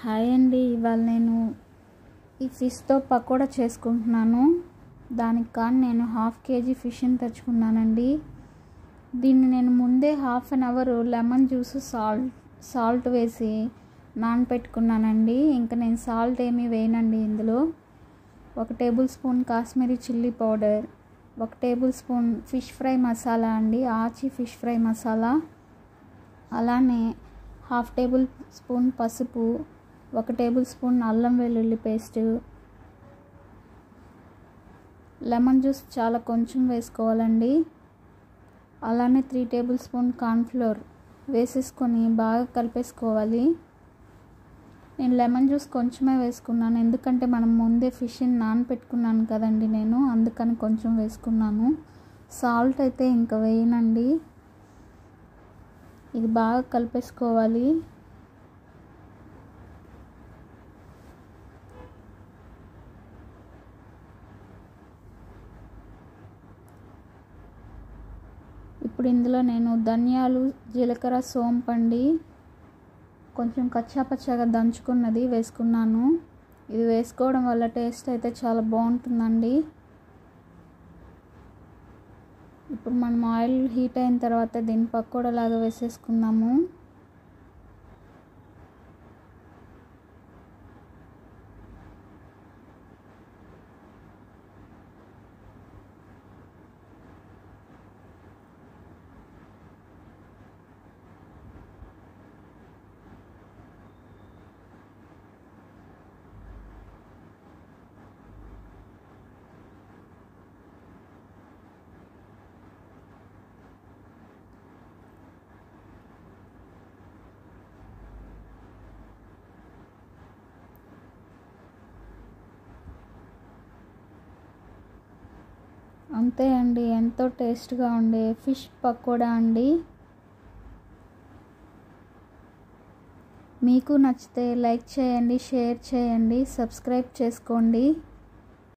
Hi అండి, ఇవాళ నేను ఈ ఫిష్తో పకోడా చేసుకుంటున్నాను. దానికి కానీ నేను 1/2 kg ఫిష్ని తెచ్చుకున్నానండి. దీన్ని నేను ముందే 1/2 అవర్ లెమన్ జ్యూస్ సాల్ట్ వేసి నానపెట్టుకున్నానండి. ఇంకా నేను సాల్ట్ ఏమీ వేయనండి. ఇందులో 1 table spoon Kashmiri chilli powder, 1 table spoon fish fry masala అండి, ఆచి ఫిష్ ఫ్రై మసాలా, అలానే 1/2 టేబుల్ స్పూన్ పసుపు, 1 టేబుల్ స్పూన్ అల్లం వెల్లుల్లి పేస్ట్, లెమన్ జ్యూస్ చాలా కొంచెం వేసుకోవాలండి. అలానే 3 టేబుల్ స్పూన్ కార్న్ఫ్లోర్ వేసేసుకొని బాగా కలిపేసుకోవాలి. నేను లెమన్ జ్యూస్ కొంచెమే వేసుకున్నాను, ఎందుకంటే మనం ముందే ఫిష్ని నానపెట్టుకున్నాను కదండి నేను, అందుకని కొంచెం వేసుకున్నాను. సాల్ట్ అయితే ఇంకా వేయనండి. ఇది బాగా కలిపేసుకోవాలి. ఇప్పుడు ఇందులో నేను ధనియాలు, జీలకర్ర, సోంపండి కొంచెం కచ్చాపచ్చాగా దంచుకున్నది వేసుకున్నాను. ఇది వేసుకోవడం వల్ల టేస్ట్ అయితే చాలా బాగుంటుందండి. ఇప్పుడు మనం ఆయిల్ హీట్ అయిన తర్వాత దీన్ని పకోడా లాగా వేసేసుకుందాము. అంతే అండి, ఎంతో టేస్ట్గా ఉండే ఫిష్ పకోడా అండి. మీకు నచ్చితే లైక్ చేయండి, షేర్ చేయండి, సబ్స్క్రైబ్ చేసుకోండి.